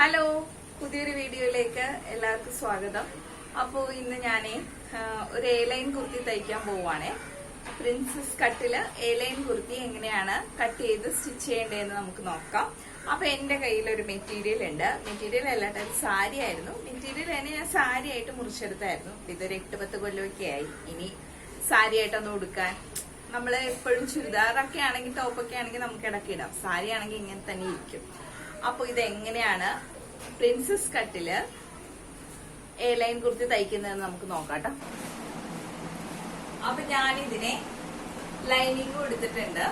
Hello, പുതിയൊരു വീഡിയോയിലേക്ക് എല്ലാവർക്കും സ്വാഗതം. അപ്പോൾ ഇന്ന് ഞാൻ ഒരു എ-ലൈൻ കുർത്തി തയ്ക്കാൻ പോവുകയാണേ. പ്രിൻസസ് കട്ടില് എ-ലൈൻ കുർത്തി എങ്ങനെയാണ് കട്ട് ചെയ്ത് സ്റ്റിച്ച് ചെയ്യേണ്ടതെന്ന് നമുക്ക് നോക്കാം. അപ്പൊ എന്റെ കയ്യിലൊരു മെറ്റീരിയൽ ഉണ്ട്. മെറ്റീരിയൽ അല്ലാണ്ട് അത് സാരി ആയിരുന്നു. മെറ്റീരിയൽ തന്നെ ഞാൻ സാരി ആയിട്ട് മുറിച്ചെടുത്തായിരുന്നു. ഇതൊരു 8-10 കൊല്ലമൊക്കെ ആയി. ഇനി സാരി ആയിട്ടൊന്നും ഉടുക്കാൻ നമ്മൾ എപ്പോഴും ചുരിദാറൊക്കെ ആണെങ്കിൽ ടോപ്പൊക്കെ ആണെങ്കിൽ നമുക്ക് ഇടയ്ക്ക് ഇടാം. സാരി ആണെങ്കിൽ ഇങ്ങനെ തന്നെ ഇരിക്കും. അപ്പൊ ഇതെങ്ങനെയാണ് പ്രിൻസസ് കട്ടില് എ-ലൈൻ കുർത്തി തയ്ക്കുന്നതെന്ന് നമുക്ക് നോക്കാട്ടോ. അപ്പൊ ഞാനിതിനെ ലൈനിങ് എടുത്തിട്ടുണ്ട്.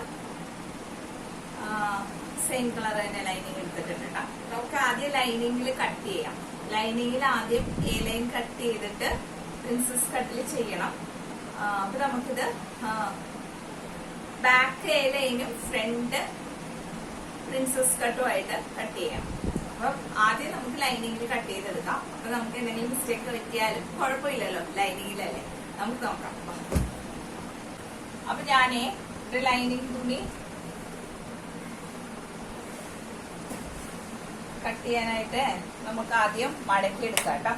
സെയിം കളർ തന്നെ ലൈനിങ് എടുത്തിട്ടുണ്ട് കേട്ടോ. നമുക്ക് ആദ്യം ലൈനിങ്ങിൽ കട്ട് ചെയ്യാം. ലൈനിങ്ങിൽ ആദ്യം എ-ലൈൻ കട്ട് ചെയ്തിട്ട് പ്രിൻസസ് കട്ടില് ചെയ്യണം. അപ്പൊ നമുക്കിത് ബാക്ക് എ-ലൈനും ഫ്രണ്ട് പ്രിൻസസ് കട്ടുമായിട്ട് കട്ട് ചെയ്യാം. അപ്പൊ ആദ്യം നമുക്ക് ലൈനിങ്ങിൽ കട്ട് ചെയ്തെടുക്കാം. അപ്പൊ നമുക്ക് എന്തെങ്കിലും മിസ്റ്റേക്ക് പറ്റിയാലും കുഴപ്പമില്ലല്ലോ, ലൈനിങ്ങിലല്ലേ. നമുക്ക് നോക്കാം. അപ്പൊ ഞാനേ ഒരു ലൈനിങ് തുണി കട്ട് ചെയ്യാനായിട്ട് നമുക്ക് ആദ്യം മടക്കി എടുക്കാം കേട്ടോ.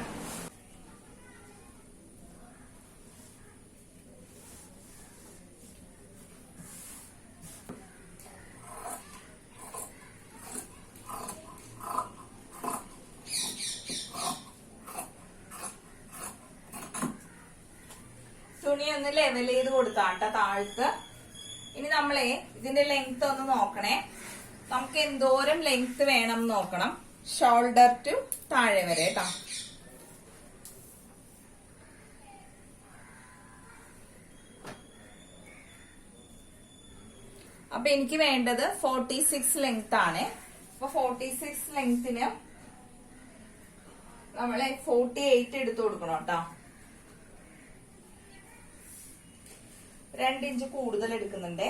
തുണി ഒന്ന് ലെവൽ ചെയ്ത് കൊടുത്താട്ട താഴത്ത്. ഇനി നമ്മളെ ഇതിന്റെ ലെങ്ത് ഒന്ന് നോക്കണേ. നമുക്ക് എന്തോരം ലെങ്ത് വേണം നോക്കണം. ഷോൾഡർ ടു താഴെ വരെ കേട്ടോ. അപ്പൊ എനിക്ക് വേണ്ടത് 46 ലെങ്ത് ആണ്. അപ്പൊ 46 ലെങ്ത്തിന് നമ്മളെ 48 എടുത്തു കൊടുക്കണം കേട്ടോ. 2 ഇഞ്ച് കൂടുതൽ എടുക്കുന്നുണ്ടേ.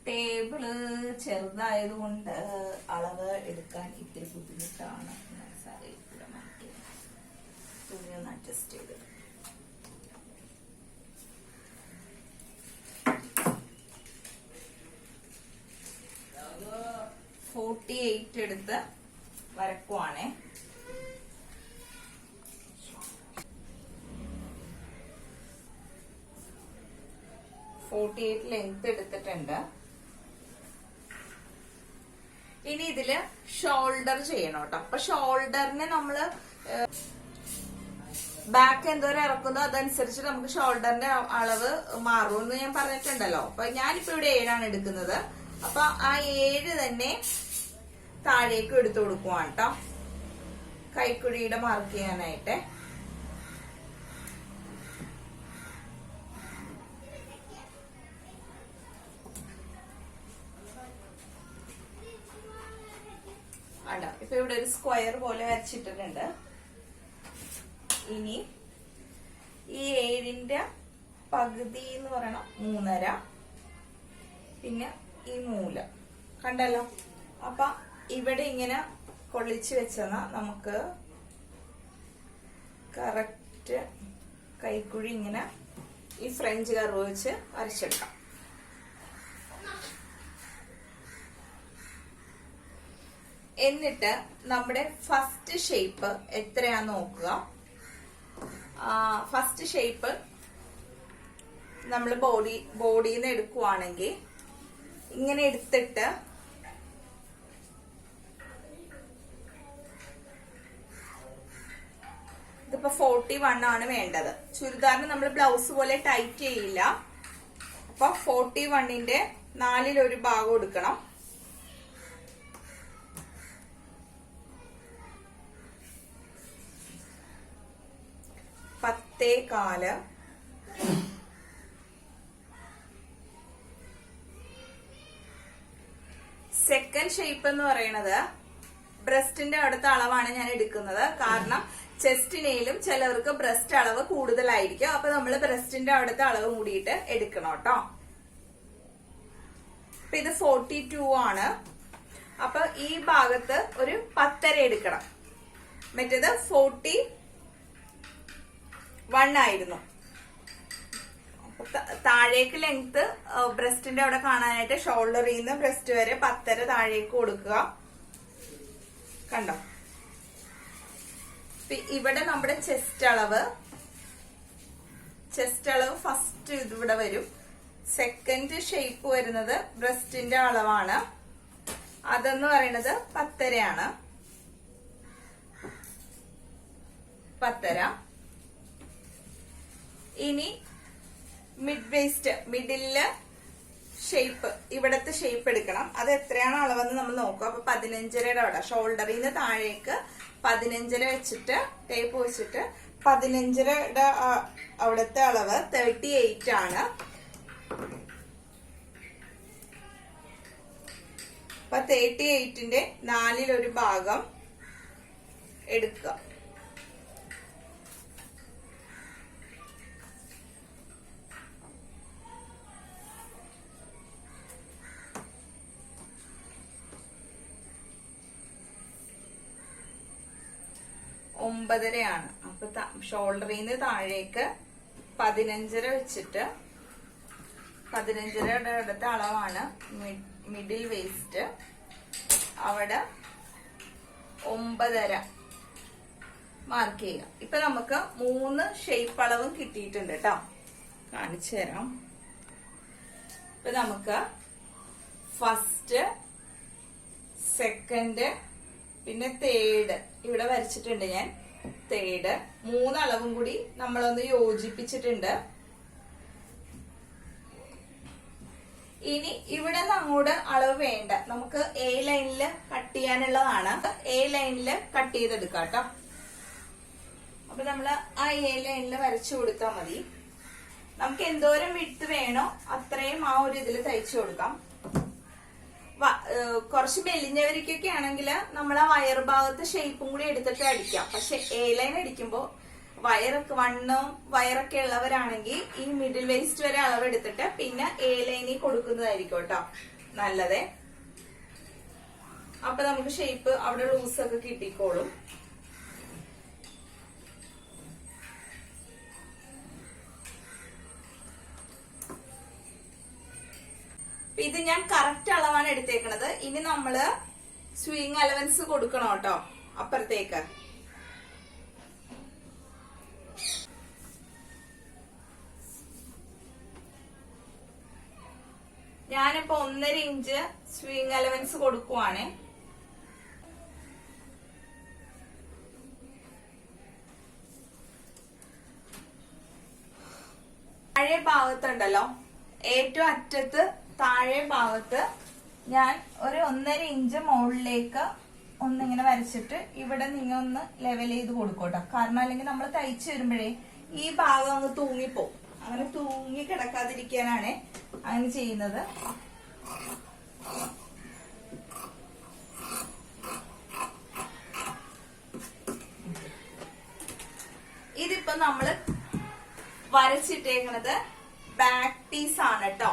ടേബിള് ചെറുതായതുകൊണ്ട് അളവ് എടുക്കാൻ ഇത്തിരി ബുദ്ധിമുട്ടാണ്. തുണി ഒന്ന് അഡ്ജസ്റ്റ് ചെയ്ത് 48 എടുത്ത് വരക്കുവാണേ. ലെങ്ത് എടുത്തിട്ടുണ്ട്. ഇനി ഇതില് ഷോൾഡർ ചെയ്യണം കേട്ടോ. അപ്പൊ ഷോൾഡറിന് നമ്മള് ബാക്ക് എന്തോരം ഇറക്കുന്നോ അതനുസരിച്ച് നമുക്ക് ഷോൾഡറിന്റെ അളവ് മാറുമെന്ന് ഞാൻ പറഞ്ഞിട്ടുണ്ടല്ലോ. അപ്പൊ ഞാനിപ്പോ ഇവിടെ 7 എടുക്കുന്നത്. അപ്പൊ ആ 7 തന്നെ താഴേക്ക് എടുത്തു കൊടുക്കുവാണ് കേട്ടോ, കൈക്കുഴിയുടെ മാർക്ക് ചെയ്യാനായിട്ട്. ഇപ്പൊ ഇവിടെ ഒരു സ്ക്വയർ പോലെ വരച്ചിട്ടിട്ടുണ്ട്. ഇനി ഈ 7ന്റെ പകുതി എന്ന് പറയണം 3.5, പിന്നെ ഈ മൂല കണ്ടല്ലോ. അപ്പൊ ഇവിടെ ഇങ്ങനെ കൊള്ളിച്ച് വെച്ചെന്നാ നമുക്ക് കറക്റ്റ് കൈക്കുഴി ഇങ്ങനെ ഈ ഫ്രഞ്ച് കർവ് വെച്ച് വരച്ചെടുക്കാം. എന്നിട്ട് നമ്മുടെ ഫസ്റ്റ് ഷേപ്പ് എത്രയാന്ന് നോക്കുക. ഫസ്റ്റ് ഷേപ്പ് നമ്മൾ ബോഡിന്ന് എടുക്കുവാണെങ്കിൽ ഇങ്ങനെ എടുത്തിട്ട് ഇതിപ്പോ 41 ആണ് വേണ്ടത്. ചുരിദാറിന് നമ്മൾ ബ്ലൗസ് പോലെ ടൈറ്റ് ചെയ്യില്ല. അപ്പൊ 41ന്റെ 4 ഭാഗം എടുക്കണം. പത്തേകാല് സെക്കൻഡ് ഷേപ്പ് എന്ന് പറയുന്നത് ബ്രസ്റ്റിന്റെ അടുത്ത അളവാണ് ഞാൻ എടുക്കുന്നത്. കാരണം ചെസ്റ്റിനേലും ചിലവർക്ക് ബ്രസ്റ്റ് അളവ് കൂടുതലായിരിക്കും. അപ്പൊ നമ്മൾ ബ്രസ്റ്റിന്റെ അടുത്ത അളവ് കൂടിയിട്ട് എടുക്കണം കേട്ടോ. അപ്പൊ ഇത് 42 ആണ്. അപ്പൊ ഈ ഭാഗത്ത് ഒരു 10.5 എടുക്കണം. മറ്റേത് 1 ആയിരുന്നു. താഴേക്ക് ലെങ്ത് ബ്രസ്റ്റിന്റെ അവിടെ കാണാനായിട്ട് ഷോൾഡറിൽ നിന്ന് ബ്രസ്റ്റ് വരെ 10.5 താഴേക്ക് കൊടുക്കുക. കണ്ടോ? ഇവിടെ നമ്മുടെ ചെസ്റ്റ് അളവ് ഫസ്റ്റ് ഇതിവിടെ വരും. സെക്കൻഡ് ഷേപ്പ് വരുന്നത് ബ്രസ്റ്റിന്റെ അളവാണ്. അതെന്ന് പറയുന്നത് 10.5 ആണ്. 10.5. ഇനി മിഡ് വേസ്റ്റ്, മിഡില് ഷേപ്പ്, ഇവിടത്തെ ഷേപ്പ് എടുക്കണം. അത് എത്രയാണ് അളവെന്ന് നമ്മൾ നോക്കുക. അപ്പൊ 15.5 അവിടെ ഷോൾഡറിൽ നിന്ന് താഴേക്ക് 15.5 വെച്ചിട്ട് ടേപ്പ് വെച്ചിട്ട് 15.5 അവിടുത്തെ അളവ് 38 ആണ്. അപ്പൊ 38ന്റെ 4 ഭാഗം എടുക്കുക. ഒമ്പതരയാണ്. അപ്പൊ ഷോൾഡറിൽ നിന്ന് താഴേക്ക് 15.5 വെച്ചിട്ട് 15.5 അടുത്ത അളവാണ് മിഡിൽ വേസ്റ്റ്. അവിടെ 9.5 മാർക്ക് ചെയ്യുക. ഇപ്പൊ നമുക്ക് 3 ഷേപ്പ് അളവും കിട്ടിയിട്ടുണ്ട് കേട്ടോ. കാണിച്ചു തരാം. ഇപ്പൊ നമുക്ക് ഫസ്റ്റ്, സെക്കൻഡ്, പിന്നെ തേർഡ് ഇവിടെ വരച്ചിട്ടുണ്ട് ഞാൻ. തേർഡ് 3 അളവും കൂടി നമ്മളൊന്ന് യോജിപ്പിച്ചിട്ടുണ്ട്. ഇനി ഇവിടെ നിന്ന് അങ്ങോട്ട് അളവ് വേണ്ട, നമുക്ക് എ ലൈനില് കട്ട് ചെയ്യാനുള്ളതാണ്. എ ലൈനില് കട്ട് ചെയ്തെടുക്കാം കേട്ടോ. അപ്പൊ നമ്മള് ആ എ ലൈനില് വരച്ചു കൊടുത്താൽ മതി. നമുക്ക് എന്തോരം വിട്ട് വേണോ അത്രയും ആ ഒരു ഇതിൽ തയ്ച്ചു കൊടുക്കാം. കുറച്ച് മെലിഞ്ഞവർക്കൊക്കെ ആണെങ്കിൽ നമ്മൾ ആ വയർ ഭാഗത്ത് ഷേപ്പും കൂടി എടുത്തിട്ട് അടിക്കാം. പക്ഷെ എ ലൈൻ അടിക്കുമ്പോ വയറൊക്കെ ഉള്ളവരാണെങ്കിൽ ഈ മിഡിൽ വേസ്റ്റ് വരെ അളവെടുത്തിട്ട് പിന്നെ എ ലൈനിൽ കൊടുക്കുന്നതായിരിക്കും കേട്ടോ നല്ലത്. അപ്പൊ നമുക്ക് ഷേപ്പ് അവിടെ ലൂസൊക്കെ കിട്ടിക്കോളും. ഇത് ഞാൻ കറക്റ്റ് അളവാണ് എടുത്തേക്കണത്. ഇനി നമ്മള് സ്വിങ് അലവൻസ് കൊടുക്കണം കേട്ടോ അപ്പുറത്തേക്ക്. ഞാനിപ്പോ 1.5 ഇഞ്ച് സ്വിങ് അലവൻസ് കൊടുക്കുവാണ്. താഴെ ഭാഗത്തുണ്ടല്ലോ, ഏറ്റവും അറ്റത്ത് താഴെ ഭാഗത്ത് ഞാൻ ഒരു 1.5 ഇഞ്ച് മുകളിലേക്ക് ഒന്നിങ്ങനെ വരച്ചിട്ട് ഇവിടെ നിങ്ങൾ ഒന്ന് ലെവൽ ചെയ്ത് കൊടുക്കട്ടോ. കാരണം അല്ലെങ്കിൽ നമ്മൾ തയ്ച്ചു വരുമ്പോഴേ ഈ ഭാഗം അങ്ങ് തൂങ്ങിപ്പോവും. അങ്ങനെ തൂങ്ങി കിടക്കാതിരിക്കാനാണ് അങ്ങനെ ചെയ്യുന്നത്. ഇതിപ്പോ നമ്മള് വരച്ചിട്ടേക്കണത് ബാക്ക് പീസ് ആണ് കേട്ടോ.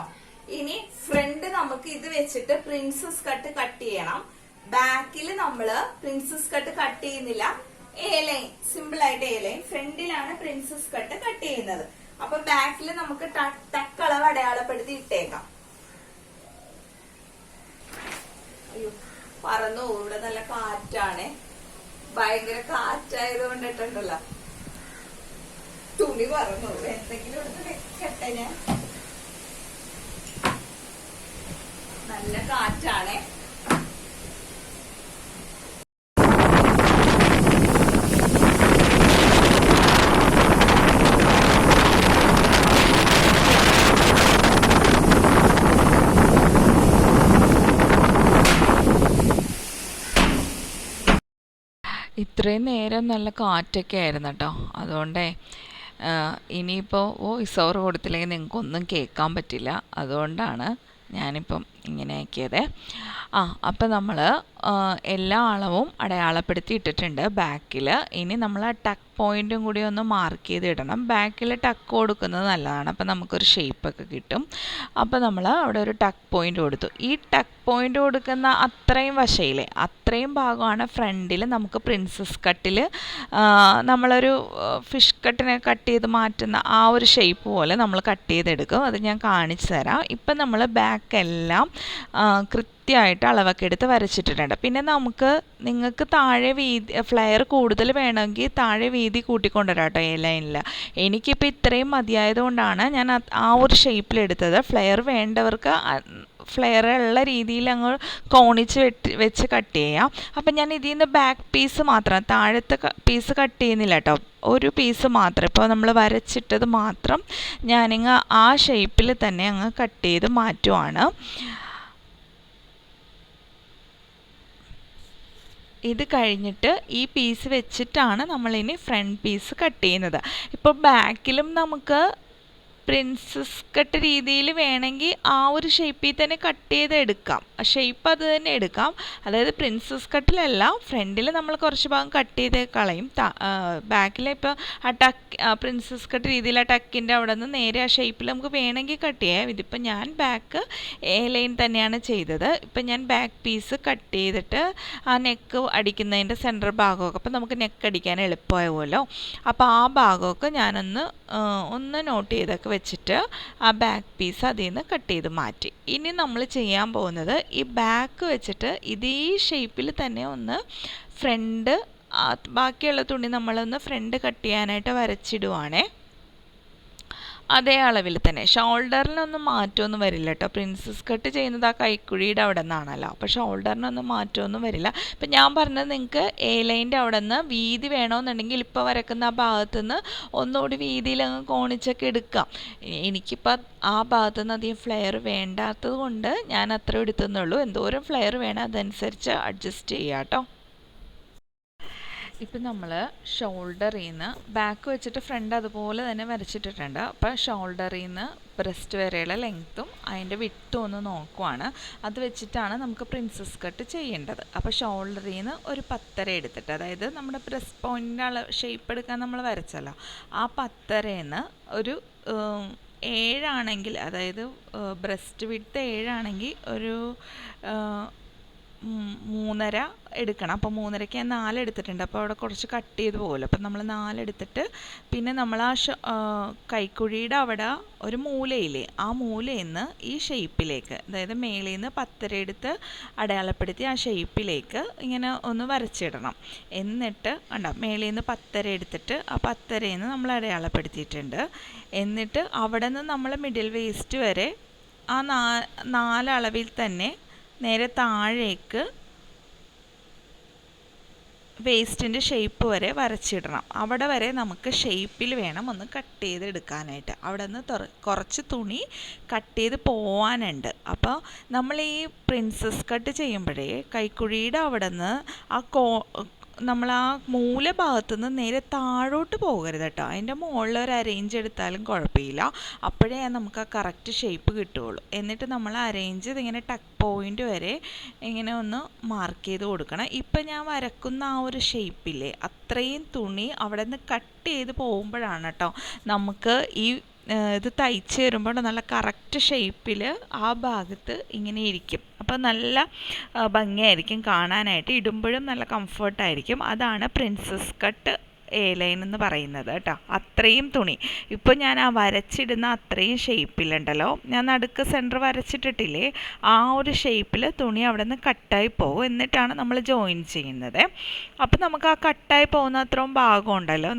ഇനി ഫ്രണ്ട് നമുക്ക് ഇത് വെച്ചിട്ട് പ്രിൻസസ് കട്ട് ചെയ്യണം. ബാക്കിൽ നമ്മള് പ്രിൻസസ് കട്ട് ചെയ്യുന്നില്ല. എ ലൈൻ, സിമ്പിൾ ആയിട്ട് എ ലൈൻ. ഫ്രണ്ടിലാണ് പ്രിൻസസ് കട്ട് ചെയ്യുന്നത്. അപ്പൊ ബാക്കിൽ നമുക്ക് ടക്കളവ് അടയാളപ്പെടുത്തി ഇട്ടേക്കാം. അയ്യോ പറന്നു. ഇവിടെ നല്ല കാറ്റാണ്, ഭയങ്കര കാറ്റായത് കൊണ്ടിട്ടുണ്ടല്ലോ തുണി പറന്നു. എന്തെങ്കിലും എടുത്ത് വെക്കട്ടെ ഞാൻ. നല്ല കാറ്റാണ്. ഇത്രയും നേരം നല്ല കാറ്റൊക്കെ ആയിരുന്നു കേട്ടോ. അതുകൊണ്ടേ ഇനിയിപ്പോൾ വോയിസ് ഓവർ കൊടുത്തില്ലെങ്കിൽ നിങ്ങൾക്കൊന്നും കേൾക്കാൻ പറ്റില്ല. അതുകൊണ്ടാണ് ഞാനിപ്പം ഇങ്ങനെ ആക്കിയത്. അപ്പോൾ നമ്മൾ എല്ലാ അളവും അടയാളപ്പെടുത്തി ഇട്ടിട്ടുണ്ട് ബാക്കിൽ. ഇനി നമ്മൾ ആ ടക്ക് പോയിൻറ്റും കൂടി ഒന്ന് മാർക്ക് ചെയ്ത് ഇടണം. ബാക്കിൽ ടക്ക് കൊടുക്കുന്നത് നല്ലതാണ്, അപ്പോൾ നമുക്കൊരു ഷേപ്പൊക്കെ കിട്ടും. അപ്പോൾ നമ്മൾ അവിടെ ഒരു ടക്ക് പോയിൻ്റ് കൊടുത്തു. ഈ ടക്ക് പോയിൻ്റ് കൊടുക്കുന്ന അത്രയും വശയിലെ അത്രയും ഭാഗമാണ് ഫ്രണ്ടിൽ നമുക്ക് പ്രിൻസസ് കട്ടിൽ നമ്മളൊരു ഫിഷ് കട്ടിനെ കട്ട് ചെയ്ത് മാറ്റുന്ന ആ ഒരു ഷേപ്പ് പോലെ നമ്മൾ കട്ട് ചെയ്തെടുക്കും. അത് ഞാൻ കാണിച്ചു തരാം. ഇപ്പം നമ്മൾ ബാക്കെല്ലാം കൃത്യമായിട്ട് അളവൊക്കെ എടുത്ത് വരച്ചിട്ടിട്ടുണ്ട്. പിന്നെ നിങ്ങൾക്ക് താഴെ വീതി ഫ്ലെയർ കൂടുതൽ വേണമെങ്കിൽ താഴെ വീതി കൂട്ടിക്കൊണ്ടുവരാം കേട്ടോ ഈ ലൈനിൽ. എനിക്കിപ്പോൾ ഇത്രയും മതിയായതുകൊണ്ടാണ് ഞാൻ ആ ഒരു ഷേപ്പിലെടുത്തത്. ഫ്ലെയർ വേണ്ടവർക്ക് ഫ്ലെയർ ഉള്ള രീതിയിൽ അങ്ങ് കോണിച്ച് വെച്ച് കട്ട് ചെയ്യാം. അപ്പം ഞാൻ ഇതിൽ നിന്ന് ബാക്ക് പീസ് മാത്രം, താഴത്തെ പീസ് കട്ട് ചെയ്യുന്നില്ല കേട്ടോ, ഒരു പീസ് മാത്രം. ഇപ്പോൾ നമ്മൾ വരച്ചിട്ടത് മാത്രം ഞാനിങ്ങ് ആ ഷേപ്പിൽ തന്നെ അങ്ങ് കട്ട് ചെയ്ത് മാറ്റുവാണ്. ഇത് കഴിഞ്ഞിട്ട് ഈ പീസ് വെച്ചിട്ടാണ് നമ്മളിനി ഫ്രണ്ട് പീസ് കട്ട് ചെയ്യുന്നത്. ഇപ്പോൾ ബാക്കിലും നമുക്ക് പ്രിൻസസ് കട്ട് രീതിയിൽ വേണമെങ്കിൽ ആ ഒരു ഷേപ്പിൽ തന്നെ കട്ട് ചെയ്ത് എടുക്കാം. ഷേപ്പ് അത് തന്നെ എടുക്കാം. അതായത് പ്രിൻസസ് കട്ടിലല്ല, ഫ്രണ്ടിൽ നമ്മൾ കുറച്ച് ഭാഗം കട്ട് ചെയ്ത് കളയും. ബാക്കിൽ ഇപ്പോൾ ആ പ്രിൻസസ് കട്ട് രീതിയിൽ ആ ടക്കിൻ്റെ അവിടെ നിന്ന് നേരെ ആ ഷേപ്പിൽ നമുക്ക് വേണമെങ്കിൽ കട്ട് ചെയ്യാം. ഇതിപ്പോൾ ഞാൻ ബാക്ക് എ ലൈൻ തന്നെയാണ് ചെയ്തത്. ഇപ്പം ഞാൻ ബാക്ക് പീസ് കട്ട് ചെയ്തിട്ട് ആ നെക്ക് അടിക്കുന്നതിൻ്റെ സെൻറ്റർ ഭാഗമൊക്കെ, അപ്പോൾ നമുക്ക് നെക്ക് അടിക്കാൻ എളുപ്പമാവുമല്ലോ, അപ്പോൾ ആ ഭാഗമൊക്കെ ഞാനൊന്ന് നോട്ട് ചെയ്തൊക്കെ വെച്ചിട്ട് ആ ബാക്ക് പീസ് അതിൽ നിന്ന് കട്ട് ചെയ്ത് മാറ്റി. ഇനി നമ്മൾ ചെയ്യാൻ പോകുന്നത് ഈ ബാക്ക് വെച്ചിട്ട് ഇതേ ഷേപ്പിൽ തന്നെ ഒന്ന് ഫ്രണ്ട്, ബാക്കിയുള്ള തുണി നമ്മളൊന്ന് ഫ്രണ്ട് കട്ട് ചെയ്യാനായിട്ട് വരച്ചിടുവാണേ. അതേ അളവിൽ തന്നെ. ഷോൾഡറിനൊന്നും മാറ്റമൊന്നും വരില്ല കേട്ടോ. പ്രിൻസസ് കട്ട് ചെയ്യുന്നത് ആ കൈക്കുഴിയുടെ അവിടെ നിന്നാണല്ലോ, അപ്പോൾ ഷോൾഡറിനൊന്നും മാറ്റമൊന്നും വരില്ല. ഇപ്പം ഞാൻ പറഞ്ഞത് നിങ്ങൾക്ക് എ ലൈൻ്റെ അവിടെ നിന്ന് വീതി വേണമെന്നുണ്ടെങ്കിൽ ഇപ്പോൾ വരക്കുന്ന ആ ഭാഗത്തു നിന്ന് ഒന്നുകൂടി വീതിയിൽ അങ്ങ് കോണിച്ചൊക്കെ എടുക്കാം. എനിക്കിപ്പോൾ ആ ഭാഗത്തു നിന്ന് അധികം ഫ്ലെയർ വേണ്ടാത്തത് കൊണ്ട് ഞാൻ അത്ര എടുത്തുന്നുള്ളൂ. എന്തോരം ഫ്ലെയർ വേണം അതനുസരിച്ച് അഡ്ജസ്റ്റ് ചെയ്യാം കേട്ടോ. ഇപ്പം നമ്മൾ ഷോൾഡറിൽ നിന്ന് ബാക്ക് വെച്ചിട്ട് ഫ്രണ്ട് അതുപോലെ തന്നെ വരച്ചിട്ടിട്ടുണ്ട്. അപ്പോൾ ഷോൾഡറിൽ നിന്ന് ബ്രസ്റ്റ് വരെയുള്ള ലെങ്ത്തും അതിൻ്റെ വിട്ടും ഒന്ന് നോക്കുവാണ്. അത് വെച്ചിട്ടാണ് നമുക്ക് പ്രിൻസസ് കട്ട് ചെയ്യേണ്ടത്. അപ്പോൾ ഷോൾഡറിൽ നിന്ന് ഒരു 10 എടുത്തിട്ട്, അതായത് നമ്മുടെ ബ്രസ്റ്റ് പോയിൻ്റിൻ്റെ ഷേപ്പ് എടുക്കാൻ നമ്മൾ വരച്ചല്ലോ, ആ 10 ഒരു 7 അതായത് ബ്രസ്റ്റ് വിഡ്ത്ത് 7 ഒരു 3.5 എടുക്കണം. അപ്പോൾ 3.5 ഞാൻ 4 എടുത്തിട്ടുണ്ട്. അപ്പോൾ അവിടെ കുറച്ച് കട്ട് ചെയ്ത് പോകുമല്ലോ, അപ്പം നമ്മൾ 4 എടുത്തിട്ട് പിന്നെ നമ്മൾ ആ കൈക്കുഴിയുടെ അവിടെ ഒരു മൂലയില്ലേ, ആ മൂലയിൽ നിന്ന് ഈ ഷേപ്പിലേക്ക്, അതായത് മേളിൽ നിന്ന് 10 എടുത്ത് അടയാളപ്പെടുത്തി ആ ഷേപ്പിലേക്ക് ഇങ്ങനെ ഒന്ന് വരച്ചിടണം. എന്നിട്ട് മേളിൽ നിന്ന് 10 എടുത്തിട്ട് ആ 10 നമ്മൾ അടയാളപ്പെടുത്തിയിട്ടുണ്ട്. എന്നിട്ട് അവിടെ നിന്ന് നമ്മൾ മിഡിൽ വേസ്റ്റ് വരെ ആ 4 അളവിൽ തന്നെ നേരെ താഴേക്ക് വേസ്റ്റിൻ്റെ ഷേപ്പ് വരെ വരച്ചിടണം. അവിടെ വരെ നമുക്ക് ഷേപ്പിൽ വേണം ഒന്ന് കട്ട് ചെയ്തെടുക്കാനായിട്ട്. അവിടെ നിന്ന് കുറച്ച് തുണി കട്ട് ചെയ്ത് പോവാനുണ്ട്. അപ്പോൾ നമ്മൾ ഈ പ്രിൻസസ് കട്ട് ചെയ്യുമ്പോഴേ കൈക്കുഴിയുടെ അവിടെ നിന്ന് നമ്മൾ ആ മൂല ഭാഗത്തുനിന്ന് നേരെ താഴോട്ട് പോകരുത് കേട്ടോ. അതിൻ്റെ മുകളിൽ ഒരു അരേഞ്ച് എടുത്താലും കുഴപ്പമില്ല, അപ്പോഴേ നമുക്ക് ആ കറക്റ്റ് ഷേപ്പ് കിട്ടുകയുള്ളൂ. എന്നിട്ട് നമ്മൾ അരേഞ്ച് ഇതിങ്ങനെ ടക്ക് പോയിൻ്റ് വരെ ഇങ്ങനെ ഒന്ന് മാർക്ക് ചെയ്ത് കൊടുക്കണം. ഇപ്പം ഞാൻ വരക്കുന്ന ആ ഒരു ഷേപ്പില്ലേ, അത്രയും തുണി അവിടെ നിന്ന് കട്ട് ചെയ്ത് പോകുമ്പോഴാണ് കേട്ടോ നമുക്ക് ഈ ഇത് തയ്ച്ച് വരുമ്പോൾ നല്ല കറക്റ്റ് ഷേപ്പിൽ ആ ഭാഗത്ത് ഇങ്ങനെ ഇരിക്കും. അപ്പോൾ നല്ല ഭംഗിയായിരിക്കും കാണാനായിട്ട്, ഇടുമ്പോഴും നല്ല കംഫർട്ടായിരിക്കും. അതാണ് പ്രിൻസസ് കട്ട് എ ലൈൻ എന്ന് പറയുന്നത് കേട്ടോ. അത്രയും തുണി ഇപ്പോൾ ഞാൻ ആ വരച്ചിടുന്ന അത്രയും ഷേപ്പിലുണ്ടല്ലോ, ഞാൻ നടുക്ക് സെൻറ്റർ വരച്ചിട്ടിട്ടില്ലേ, ആ ഒരു ഷേപ്പിൽ തുണി അവിടെ നിന്ന് കട്ടായി പോകും. എന്നിട്ടാണ് നമ്മൾ ജോയിൻ ചെയ്യുന്നത്. അപ്പോൾ നമുക്ക് ആ കട്ടായി പോകുന്ന അത്രയും ഭാഗം ഉണ്ടല്ലോ,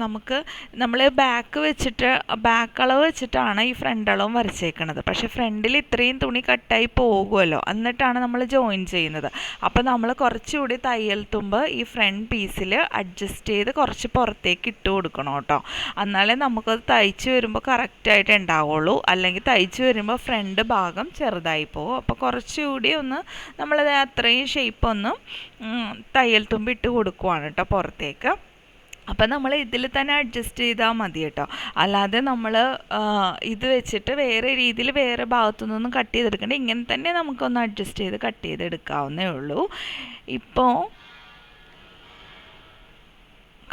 നമ്മൾ ബാക്ക് വെച്ചിട്ട് ബാക്ക് അളവ് വെച്ചിട്ടാണ് ഈ ഫ്രണ്ട് അളവും വരച്ചേക്കുന്നത്. പക്ഷേ ഫ്രണ്ടിൽ ഇത്രയും തുണി കട്ടായി പോകുമല്ലോ, എന്നിട്ടാണ് നമ്മൾ ജോയിൻ ചെയ്യുന്നത്. അപ്പോൾ നമ്മൾ കുറച്ചുകൂടി തയ്യൽ തുമ്പ് ഈ ഫ്രണ്ട് പീസിൽ അഡ്ജസ്റ്റ് ചെയ്ത് കുറച്ച് പുറത്തേക്ക് ഇട്ട് കൊടുക്കണം കേട്ടോ. എന്നാലേ നമുക്കത് തയ്ച്ച് വരുമ്പോൾ കറക്റ്റായിട്ട് ഉണ്ടാവുള്ളൂ. അല്ലെങ്കിൽ തയ്ച്ച് വരുമ്പോൾ ഫ്രണ്ട് ഭാഗം ചെറുതായി പോകും. അപ്പോൾ കുറച്ചുകൂടി ഒന്ന് നമ്മളത് അത്രയും ഷേപ്പ് ഒന്ന് തയ്യൽ തുമ്പ് ഇട്ട് കൊടുക്കുവാണ് കേട്ടോ പുറത്തേക്ക്. അപ്പം നമ്മൾ ഇതിൽ തന്നെ അഡ്ജസ്റ്റ് ചെയ്താൽ മതി കേട്ടോ. അല്ലാതെ നമ്മൾ ഇത് വെച്ചിട്ട് വേറെ രീതിയിൽ വേറെ ഭാഗത്തു നിന്നൊന്നും കട്ട് ചെയ്തെടുക്കണ്ട. ഇങ്ങനെ തന്നെ നമുക്കൊന്ന് അഡ്ജസ്റ്റ് ചെയ്ത് കട്ട് ചെയ്തെടുക്കാവുന്നേ ഉള്ളൂ. ഇപ്പോൾ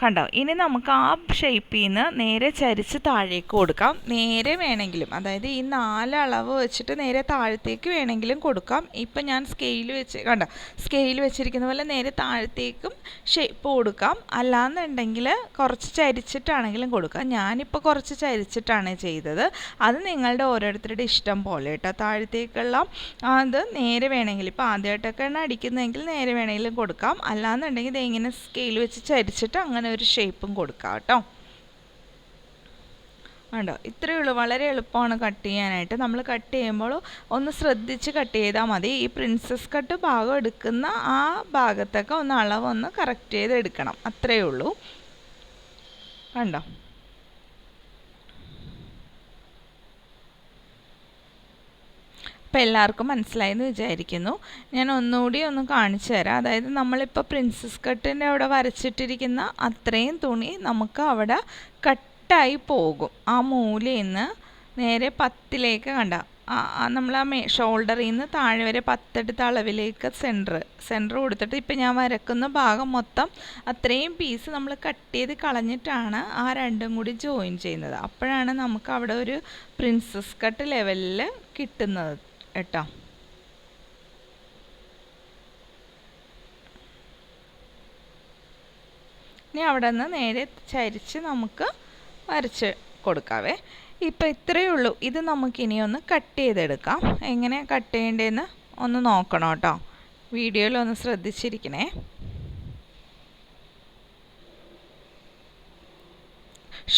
കണ്ടോ, ഇനി നമുക്ക് ആ ഷേപ്പിൽ നിന്ന് നേരെ ചരിച്ച് താഴേക്ക് കൊടുക്കാം. നേരെ വേണമെങ്കിലും, അതായത് ഈ 4 അളവ് വെച്ചിട്ട് നേരെ താഴത്തേക്ക് വേണമെങ്കിലും കൊടുക്കാം. ഇപ്പം ഞാൻ സ്കെയിൽ വെച്ച് കണ്ടോ, സ്കെയിൽ വെച്ചിരിക്കുന്ന പോലെ നേരെ താഴത്തേക്കും ഷേപ്പ് കൊടുക്കാം. അല്ലാന്നുണ്ടെങ്കിൽ കുറച്ച് ചരിച്ചിട്ടാണെങ്കിലും കൊടുക്കാം. ഞാനിപ്പോൾ കുറച്ച് ചരിച്ചിട്ടാണ് ചെയ്തത്. അത് നിങ്ങളുടെ ഓരോരുത്തരുടെ ഇഷ്ടം പോലെ കേട്ടോ. താഴത്തേക്കുള്ള അത് നേരെ വേണമെങ്കിൽ, ഇപ്പോൾ ആദ്യമായിട്ടൊക്കെയാണ് അടിക്കുന്നതെങ്കിൽ നേരെ വേണമെങ്കിലും കൊടുക്കാം. അല്ലാന്നുണ്ടെങ്കിൽ ഇത് ഇങ്ങനെ സ്കെയിൽ വെച്ച് ചരിച്ചിട്ട് അങ്ങനെ ഒരു ഷേപ്പും കൊടുക്കാം കേട്ടോ. ഉണ്ടോ, ഇത്രയേ ഉള്ളൂ. വളരെ എളുപ്പമാണ് കട്ട് ചെയ്യാനായിട്ട്. നമ്മൾ കട്ട് ചെയ്യുമ്പോൾ ഒന്ന് ശ്രദ്ധിച്ച് കട്ട് ചെയ്താൽ മതി. ഈ പ്രിൻസസ് കട്ട് ഭാഗം എടുക്കുന്ന ആ ഭാഗത്തൊക്കെ ഒന്ന് അളവൊന്ന് കറക്റ്റ് ചെയ്ത് എടുക്കണം, അത്രയേ ഉള്ളൂ. കണ്ടോ, അപ്പോൾ എല്ലാവർക്കും മനസ്സിലായെന്ന് വിചാരിക്കുന്നു. ഞാൻ ഒന്നുകൂടി ഒന്ന് കാണിച്ചു തരാം. അതായത് നമ്മളിപ്പോൾ പ്രിൻസസ് കട്ടിൻ്റെ അവിടെ വരച്ചിട്ടിരിക്കുന്ന അത്രയും തുണി നമുക്ക് അവിടെ കട്ടായി പോകും. ആ മൂലയിൽ നിന്ന് നേരെ 10ലേക്ക് കണ്ട നമ്മൾ ആ ഷോൾഡറിൽ നിന്ന് താഴെ വരെ 10 എടുത്ത അളവിലേക്ക് സെൻറ്റർ കൊടുത്തിട്ട് ഇപ്പം ഞാൻ വരക്കുന്ന ഭാഗം മൊത്തം അത്രയും പീസ് നമ്മൾ കട്ട് ചെയ്ത് കളഞ്ഞിട്ടാണ് ആ രണ്ടും കൂടി ജോയിൻ ചെയ്യുന്നത്. അപ്പോഴാണ് നമുക്ക് അവിടെ ഒരു പ്രിൻസസ് കട്ട് ലെവലിൽ കിട്ടുന്നത് കേട്ടോ. ഇനി അവിടെ നിന്ന് നേരെ ചരിച്ച് നമുക്ക് വരച്ച് കൊടുക്കാവേ. ഇപ്പം ഇത്രയേ ഉള്ളൂ. ഇത് നമുക്കിനി ഒന്ന് കട്ട് ചെയ്തെടുക്കാം. എങ്ങനെ കട്ട് ചെയ്യേണ്ടതെന്ന് ഒന്ന് നോക്കണം കേട്ടോ. വീഡിയോയിൽ ഒന്ന് ശ്രദ്ധിച്ചിരിക്കണേ.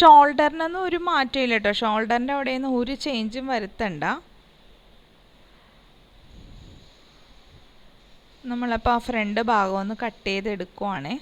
ഷോൾഡറിനൊന്നും ഒരു മാറ്റമില്ല കേട്ടോ. ഷോൾഡറിൻ്റെ അവിടെയൊന്നും ഒരു ചേഞ്ചും വരുത്തണ്ട. നമ്മളപ്പോൾ ആ ഫ്രണ്ട് ഭാഗം ഒന്ന് കട്ട് ചെയ്തെടുക്കുവാണേ.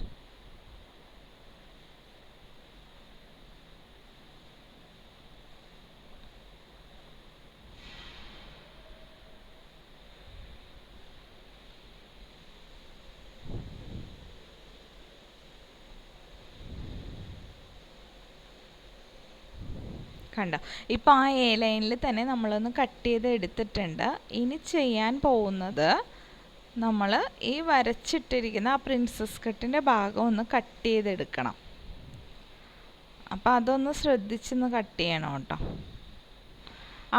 കണ്ടോ, ഇപ്പോൾ ആ എ ലൈനിൽ തന്നെ നമ്മളൊന്ന് കട്ട് ചെയ്ത് എടുത്തിട്ടുണ്ട്. ഇനി ചെയ്യാൻ പോകുന്നത് നമ്മൾ ഈ വരച്ചിട്ടിരിക്കുന്ന ആ പ്രിൻസസ് കട്ടിൻ്റെ ഭാഗം ഒന്ന് കട്ട് ചെയ്തെടുക്കണം. അപ്പോൾ അതൊന്ന് ശ്രദ്ധിച്ചൊന്ന് കട്ട് ചെയ്യണം കേട്ടോ.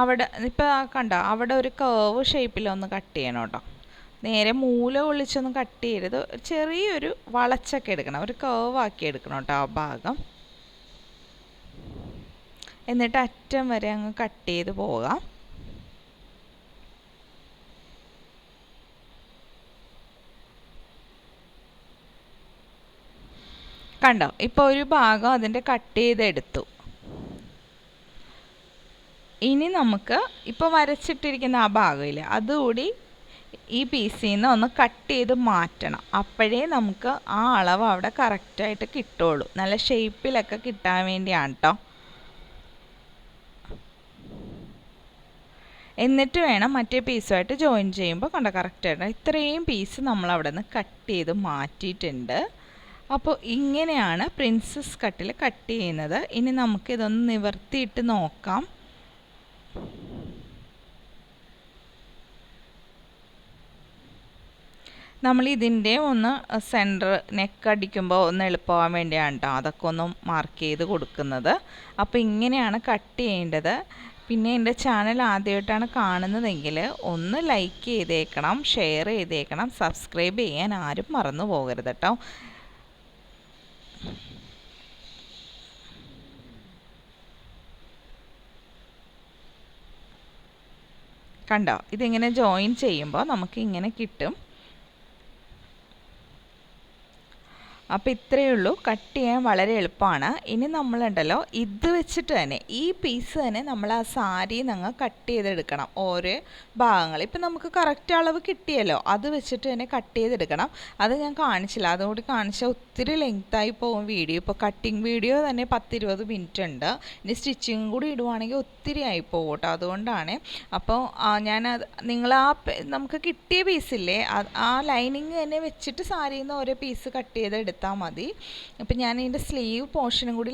അവിടെ ഇപ്പോൾ കണ്ടോ, അവിടെ ഒരു കർവ് ഷേപ്പിലൊന്ന് കട്ട് ചെയ്യണം കേട്ടോ. നേരെ മൂല ഒളിച്ചൊന്നും കട്ട് ചെയ്യരുത്. ചെറിയൊരു വളച്ചൊക്കെ എടുക്കണം, ഒരു കർവ് ആക്കി എടുക്കണം കേട്ടോ ആ ഭാഗം. എന്നിട്ട് അറ്റം വരെ അങ്ങ് കട്ട് ചെയ്ത് പോകാം. കണ്ടോ, ഇപ്പോൾ ഒരു ഭാഗം അതിൻ്റെ കട്ട് ചെയ്തെടുത്തു. ഇനി നമുക്ക് ഇപ്പോൾ വരച്ചിട്ടിരിക്കുന്ന ആ ഭാഗമില്ലേ, അതുകൂടി ഈ പീസിൽ നിന്ന് ഒന്ന് കട്ട് ചെയ്ത് മാറ്റണം. അപ്പോഴേ നമുക്ക് ആ അളവ് അവിടെ കറക്റ്റായിട്ട് കിട്ടുള്ളൂ. നല്ല ഷേപ്പിലൊക്കെ കിട്ടാൻ വേണ്ടിയാണ് കേട്ടോ. എന്നിട്ട് വേണം മറ്റേ പീസുമായിട്ട് ജോയിൻ ചെയ്യുമ്പോൾ കണ്ടോ കറക്റ്റായിട്ട് ഇത്രയും പീസ് നമ്മൾ അവിടെ നിന്ന് കട്ട് ചെയ്ത് മാറ്റിയിട്ടുണ്ട്. അപ്പോൾ ഇങ്ങനെയാണ് പ്രിൻസസ് കട്ടിൽ കട്ട് ചെയ്യുന്നത്. ഇനി നമുക്കിതൊന്ന് നിവർത്തിയിട്ട് നോക്കാം. നമ്മൾ ഇതിൻ്റെ ഒന്ന് സെൻറ്റർ നെക്ക് അടിക്കുമ്പോൾ ഒന്ന് എളുപ്പമാകാൻ വേണ്ടിയാണ് കേട്ടോ അതൊക്കെ ഒന്ന് മാർക്ക് ചെയ്ത് കൊടുക്കുന്നത്. അപ്പോൾ ഇങ്ങനെയാണ് കട്ട് ചെയ്യേണ്ടത്. പിന്നെ എൻ്റെ ചാനൽ ആദ്യമായിട്ടാണ് കാണുന്നതെങ്കിൽ ഒന്ന് ലൈക്ക് ചെയ്തേക്കണം, ഷെയർ ചെയ്തേക്കണം, സബ്സ്ക്രൈബ് ചെയ്യാൻ ആരും മറന്നു പോകരുത് കേട്ടോ. കണ്ടോ, ഇതിങ്ങനെ ജോയിൻ ചെയ്യുമ്പോൾ നമുക്ക് ഇങ്ങനെ കിട്ടും. അപ്പോൾ ഇത്രയേ ഉള്ളൂ. കട്ട് ചെയ്യാൻ വളരെ എളുപ്പമാണ്. ഇനി നമ്മളുണ്ടല്ലോ ഇത് വെച്ചിട്ട് തന്നെ ഈ പീസ് തന്നെ നമ്മൾ ആ സാരിയിൽ നിന്ന് കട്ട് ചെയ്തെടുക്കണം ഓരോ ഭാഗങ്ങൾ. ഇപ്പം നമുക്ക് കറക്റ്റ് അളവ് കിട്ടിയല്ലോ, അത് വെച്ചിട്ട് തന്നെ കട്ട് ചെയ്തെടുക്കണം. അത് ഞാൻ കാണിച്ചില്ല, അതുകൂടി കാണിച്ചാൽ ഒത്തിരി ലെങ്തായി പോകും വീഡിയോ. ഇപ്പോൾ കട്ടിങ് വീഡിയോ തന്നെ 10-20 മിനിറ്റ് ഉണ്ട്. ഇനി സ്റ്റിച്ചിങ് കൂടി ഇടുവാണെങ്കിൽ ഒത്തിരി ആയി പോകും കേട്ടോ. അതുകൊണ്ടാണ്. അപ്പോൾ ഞാനത് നിങ്ങൾ നമുക്ക് കിട്ടിയ പീസില്ലേ ആ ലൈനിങ് തന്നെ വെച്ചിട്ട് സാരിയിൽ നിന്ന് ഓരോ പീസ് കട്ട് ചെയ്തെടുത്താൽ എടുത്താൽ മതി. അപ്പം ഞാൻ ഇതിൻ്റെ സ്ലീവ് പോർഷനും കൂടി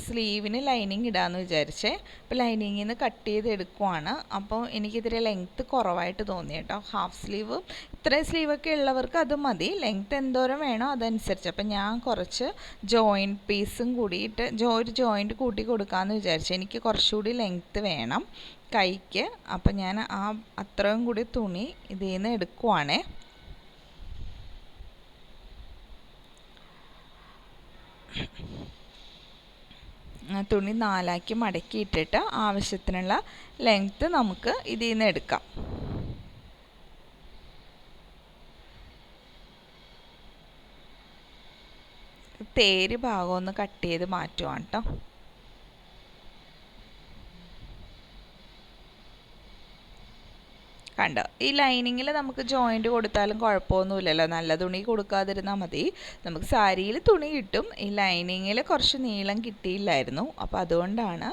സ്ലീവിന് ലൈനിങ് ഇടാമെന്ന് വിചാരിച്ചേ. അപ്പോൾ ലൈനിങ്ങിൽ നിന്ന് കട്ട് ചെയ്ത് എടുക്കുവാണ്. അപ്പോൾ എനിക്കിതിരെ ലെങ്ത്ത് കുറവായിട്ട് തോന്നി കേട്ടോ. ഹാഫ് സ്ലീവ് ഇത്രയും സ്ലീവൊക്കെ ഉള്ളവർക്ക് അത് മതി, ലെങ്ത്ത് എന്തോരം വേണോ അതനുസരിച്ച്. അപ്പം ഞാൻ കുറച്ച് ജോയിൻറ്റ് പീസും കൂടിയിട്ട് ഒരു ജോയിൻറ്റ് കൂട്ടി കൊടുക്കാമെന്ന് വിചാരിച്ചു. എനിക്ക് കുറച്ചുകൂടി ലെങ്ത്ത് വേണം കൈക്ക്. അപ്പം ഞാൻ അത്രയും കൂടി തുണി ഇതിൽ നിന്ന് എടുക്കുവാണേ. തുണി 4 മടക്കിയിട്ടിട്ട് ആവശ്യത്തിനുള്ള ലെങ്ത്ത് നമുക്ക് ഇതിൽ നിന്ന് എടുക്കാം. തേര് ഭാഗം ഒന്ന് കട്ട് ചെയ്ത് മാറ്റുവാണ് കേട്ടോ. കണ്ടോ, ഈ ലൈനിങ്ങിൽ നമുക്ക് ജോയിൻറ്റ് കൊടുത്താലും കുഴപ്പമൊന്നുമില്ലല്ലോ, നല്ല തുണി കൊടുക്കാതിരുന്നാൽ മതി. നമുക്ക് സാരിയിൽ തുണി കിട്ടും, ഈ ലൈനിങ്ങിൽ കുറച്ച് നീളം കിട്ടിയില്ലായിരുന്നു. അപ്പോൾ അതുകൊണ്ടാണ്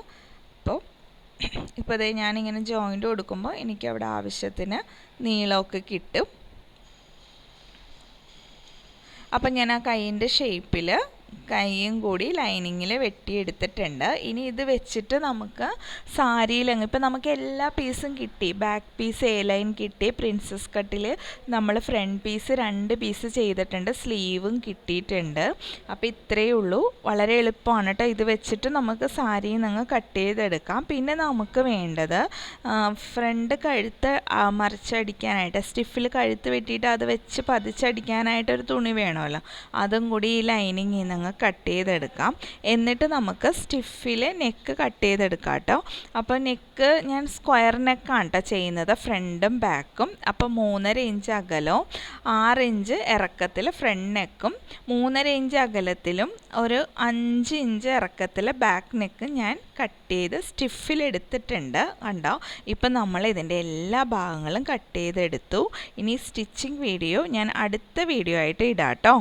ഇപ്പോൾ അതേ ഞാനിങ്ങനെ ജോയിൻറ്റ് കൊടുക്കുമ്പോൾ എനിക്ക് അവിടെ ആവശ്യത്തിന് നീളമൊക്കെ കിട്ടും. അപ്പം ഞാൻ ആ കൈയിൻ്റെ ഷേപ്പിൽ കൈയും കൂടി ലൈനിങ്ങിൽ വെട്ടിയെടുത്തിട്ടുണ്ട്. ഇനി ഇത് വെച്ചിട്ട് നമുക്ക് സാരിയിലങ്ങ് ഇപ്പം നമുക്ക് എല്ലാ പീസും കിട്ടി. ബാക്ക് പീസ് എ ലൈൻ കിട്ടി, പ്രിൻസസ് കട്ടിൽ നമ്മൾ ഫ്രണ്ട് പീസ് 2 പീസ് ചെയ്തിട്ടുണ്ട്, സ്ലീവും കിട്ടിയിട്ടുണ്ട്. അപ്പോൾ ഇത്രയേ ഉള്ളൂ, വളരെ എളുപ്പമാണ് കേട്ടോ. ഇത് വെച്ചിട്ട് നമുക്ക് സാരിയിൽ നിന്ന് കട്ട് ചെയ്തെടുക്കാം. പിന്നെ നമുക്ക് വേണ്ടത് ഫ്രണ്ട് കഴുത്ത് മറിച്ചടിക്കാനായിട്ട്, സ്റ്റിഫിൽ കഴുത്ത് വെട്ടിയിട്ട് അത് വെച്ച് പതിച്ചടിക്കാനായിട്ടൊരു തുണി വേണമല്ലോ, അതും കൂടി ഈ ലൈനിങ്ങിൽ നിന്ന് കട്ട് ചെയ്തെടുക്കാം. എന്നിട്ട് നമുക്ക് സ്റ്റിഫിൽ നെക്ക് കട്ട് ചെയ്തെടുക്കാം കേട്ടോ. അപ്പോൾ നെക്ക് ഞാൻ സ്ക്വയർ നെക്കാണ് കേട്ടോ ചെയ്യുന്നത്, ഫ്രണ്ടും ബാക്കും. അപ്പോൾ 3.5 ഇഞ്ച് അകലവും 6 ഇഞ്ച് ഇറക്കത്തിൽ ഫ്രണ്ട് നെക്കും 3.5 ഇഞ്ച് അകലത്തിലും ഒരു 5 ഇഞ്ച് ഇറക്കത്തിൽ ബാക്ക് നെക്ക് ഞാൻ കട്ട് ചെയ്ത് സ്റ്റിഫിലെടുത്തിട്ടുണ്ട്. കണ്ടോ, ഇപ്പം നമ്മൾ ഇതിൻ്റെ എല്ലാ ഭാഗങ്ങളും കട്ട് ചെയ്തെടുത്തു. ഇനി സ്റ്റിച്ചിങ് വീഡിയോ ഞാൻ അടുത്ത വീഡിയോ ആയിട്ട് ഇടാം കേട്ടോ.